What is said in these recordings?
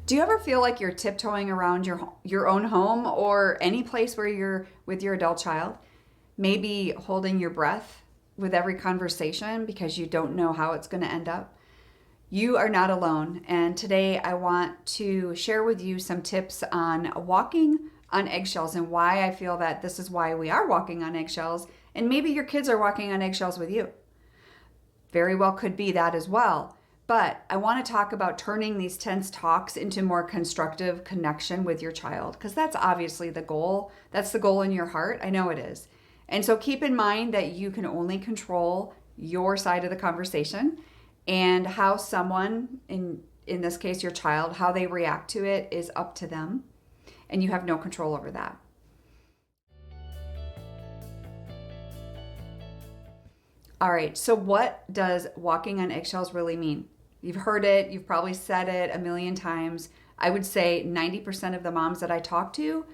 Do you ever feel like you're tiptoeing around your own home or any place where you're with your adult child? Maybe holding your breath with every conversation because you don't know how it's going to end up? You are not alone. And today I want to share with you some tips on walking on eggshells and why I feel that this is why we are walking on eggshells. And maybe your kids are walking on eggshells with you. Very well could be that as well. But I want to talk about turning these tense talks into more constructive connection with your child, because that's obviously the goal. That's the goal in your heart. I know it is. And so keep in mind that you can only control your side of the conversation, and how someone, in this case your child, how they react to it is up to them, and you have no control over that. All right, so what does walking on eggshells really mean? You've heard it, you've probably said it a million times. I would say 90% of the moms that I talk to,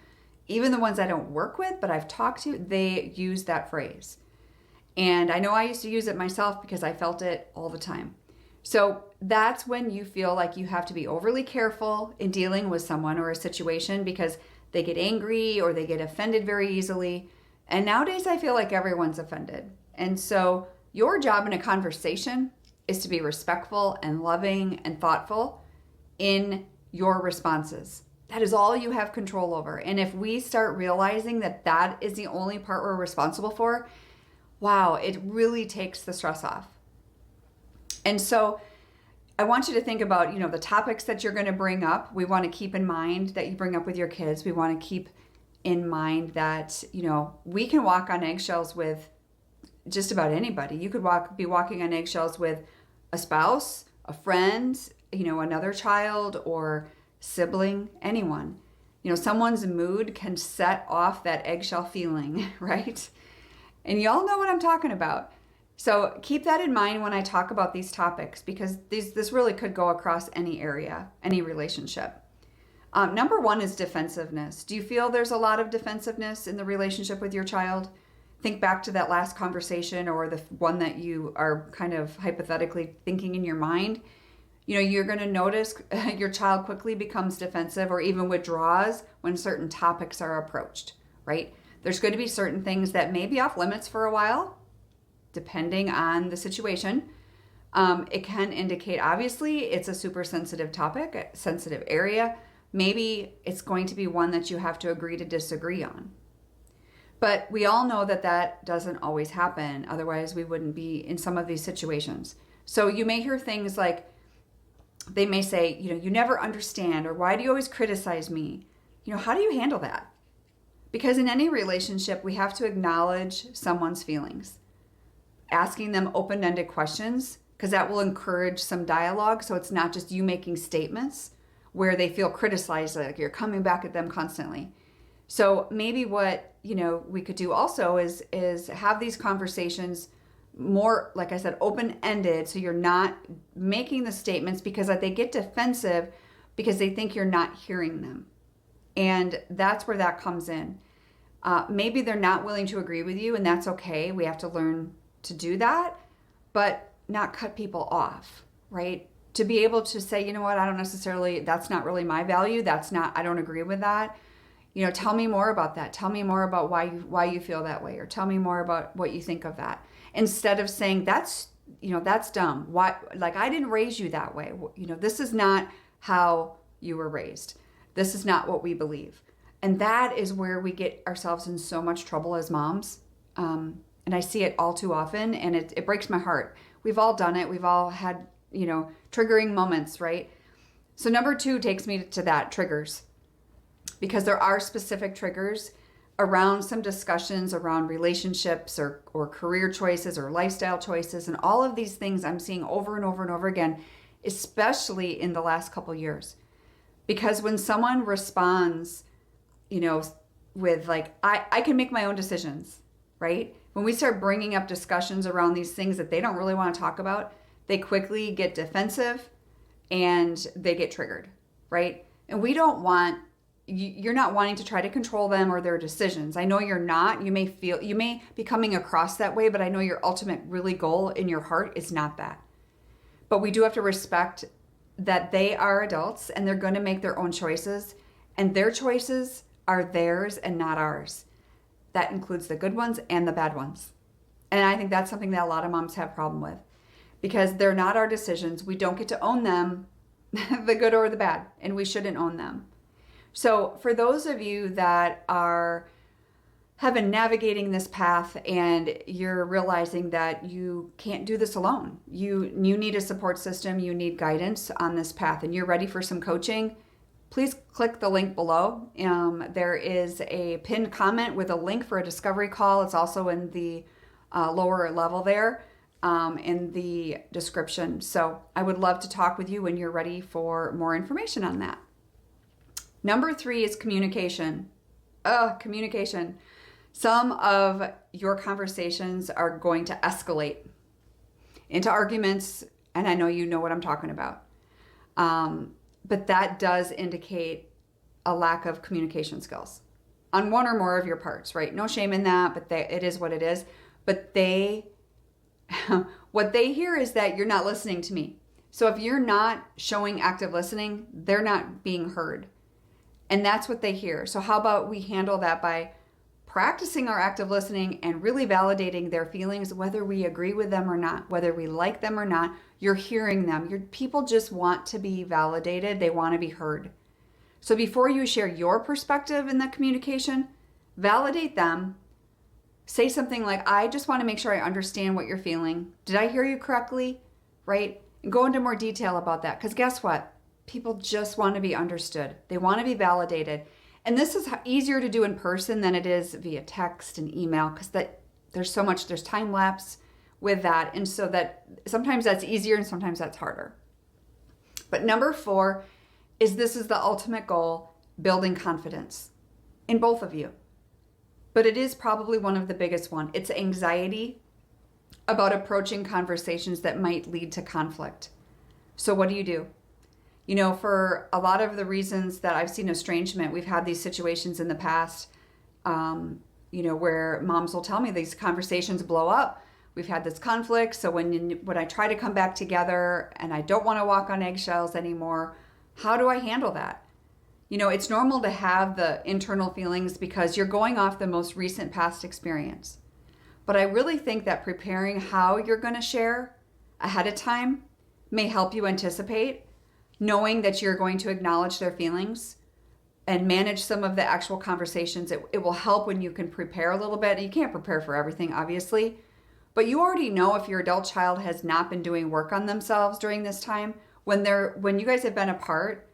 even the ones I don't work with, but I've talked to, they use that phrase. And I know I used to use it myself because I felt it all the time. So that's when you feel like you have to be overly careful in dealing with someone or a situation because they get angry or they get offended very easily. And nowadays I feel like everyone's offended. And so your job in a conversation is to be respectful and loving and thoughtful in your responses. That is all you have control over. And if we start realizing that that is the only part we're responsible for, wow, it really takes the stress off. And so I want you to think about, the topics that you're going to bring up. We want to keep in mind that you bring up with your kids. We want to keep in mind that, we can walk on eggshells with just about anybody. You could be walking on eggshells with a spouse, a friend, another child or sibling, anyone. Someone's mood can set off that eggshell feeling, right? And y'all know what I'm talking about. So keep that in mind when I talk about these topics, because this really could go across any area, any relationship. Number one is defensiveness. Do you feel there's a lot of defensiveness in the relationship with your child? Think back to that last conversation or the one that you are kind of hypothetically thinking in your mind. You're going to notice your child quickly becomes defensive or even withdraws when certain topics are approached, right? There's going to be certain things that may be off limits for a while, depending on the situation. It can indicate, obviously, it's a super sensitive topic, a sensitive area. Maybe it's going to be one that you have to agree to disagree on. But we all know that that doesn't always happen. Otherwise, we wouldn't be in some of these situations. So you may hear things like, they may say, you never understand, or why do you always criticize me? How do you handle that? Because in any relationship, we have to acknowledge someone's feelings. Asking them open-ended questions, because that will encourage some dialogue. So it's not just you making statements where they feel criticized, like you're coming back at them constantly. So maybe what, we could do also is have these conversations more, like I said, open-ended. So you're not making the statements because they get defensive because they think you're not hearing them. And that's where that comes in. Maybe they're not willing to agree with you, and that's okay. We have to learn to do that, but not cut people off, right? To be able to say, what, that's not really my value. I don't agree with that. Tell me more about that. Tell me more about why you feel that way, or tell me more about what you think of that. Instead of saying that's dumb. Why, I didn't raise you that way. This is not how you were raised. This is not what we believe. And that is where we get ourselves in so much trouble as moms. And I see it all too often, and it breaks my heart. We've all done it. We've all had, triggering moments, right? So number two takes me to that, triggers. Because there are specific triggers around some discussions around relationships or career choices or lifestyle choices. And all of these things I'm seeing over and over and over again, especially in the last couple years. Because when someone responds, with I can make my own decisions, right? When we start bringing up discussions around these things that they don't really want to talk about, they quickly get defensive and they get triggered, right? And we don't want, you're not wanting to try to control them or their decisions. I know you're not. You may be coming across that way, but I know your ultimate really goal in your heart is not that. But we do have to respect that they are adults and they're going to make their own choices, and their choices are theirs and not ours. That includes the good ones and the bad ones. And I think that's something that a lot of moms have a problem with, because they're not our decisions. We don't get to own them, the good or the bad, and we shouldn't own them. So for those of you that have been navigating this path and you're realizing that you can't do this alone, you need a support system, you need guidance on this path, and you're ready for some coaching, please click the link below. There is a pinned comment with a link for a discovery call. It's also in the lower level there in the description. So I would love to talk with you when you're ready for more information on that. Number 3 is communication. Communication. Some of your conversations are going to escalate into arguments, and I know you know what I'm talking about. But that does indicate a lack of communication skills on one or more of your parts, right? No shame in that, but it is what it is. But what they hear is that you're not listening to me. So if you're not showing active listening, they're not being heard. And that's what they hear. So how about we handle that by practicing our active listening and really validating their feelings, whether we agree with them or not, whether we like them or not. You're hearing them. People just want to be validated. They want to be heard. So before you share your perspective in that communication, validate them. Say something like, I just want to make sure I understand what you're feeling. Did I hear you correctly? Right? And go into more detail about that. Because guess what? People just want to be understood. They want to be validated. And this is easier to do in person than it is via text and email, because there's time lapse with that. And so that sometimes that's easier and sometimes that's harder. But number 4 is this is the ultimate goal, building confidence in both of you. But it is probably one of the biggest one. It's anxiety about approaching conversations that might lead to conflict. So what do? You know, for a lot of the reasons that I've seen estrangement, we've had these situations in the past, where moms will tell me these conversations blow up. We've had this conflict. So when I try to come back together and I don't want to walk on eggshells anymore, how do I handle that? You know, it's normal to have the internal feelings because you're going off the most recent past experience. But I really think that preparing how you're going to share ahead of time may help you anticipate, knowing that you're going to acknowledge their feelings and manage some of the actual conversations. It will help when you can prepare a little bit. You can't prepare for everything, obviously, but you already know if your adult child has not been doing work on themselves during this time. When you guys have been apart,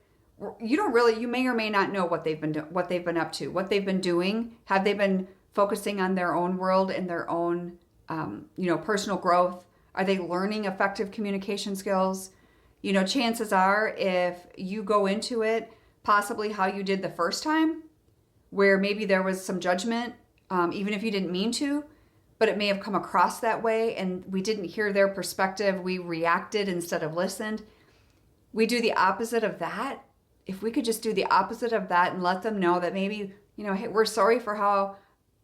you may or may not know what they've been up to, what they've been doing. Have they been focusing on their own world and their own, personal growth? Are they learning effective communication skills? You know, chances are if you go into it possibly how you did the first time, where maybe there was some judgment, even if you didn't mean to, but it may have come across that way and we didn't hear their perspective. We reacted instead of listened. We do the opposite of that. If we could just do the opposite of that and let them know that maybe, hey, I'm sorry how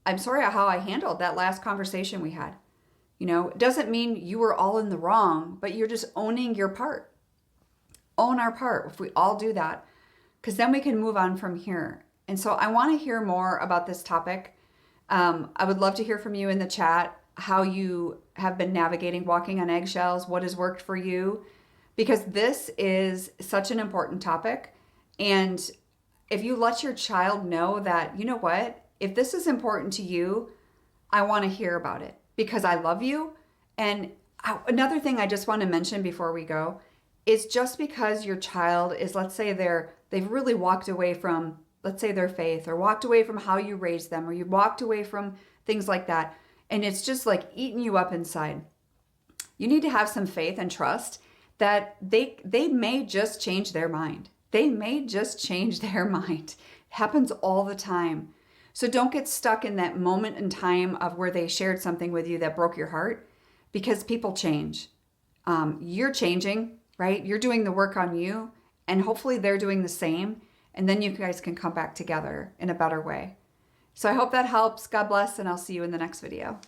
I handled that last conversation we had. It doesn't mean you were all in the wrong, but you're just owning your part. Own our part. If we all do that, because then we can move on from here. And so I want to hear more about this topic. I would love to hear from you in the chat, how you have been navigating walking on eggshells, what has worked for you, because this is such an important topic. And if you let your child know that, you know what, if this is important to you, I want to hear about it because I love you. And another thing I just want to mention before we go is just because your child is, let's say they've really walked away from, let's say, their faith, or walked away from how you raised them, or you walked away from things like that, and it's just like eating you up inside. You need to have some faith and trust that they may just change their mind. They may just change their mind. It happens all the time. So don't get stuck in that moment in time of where they shared something with you that broke your heart, because people change. You're changing, right? You're doing the work on you, and hopefully they're doing the same. And then you guys can come back together in a better way. So I hope that helps. God bless, and I'll see you in the next video.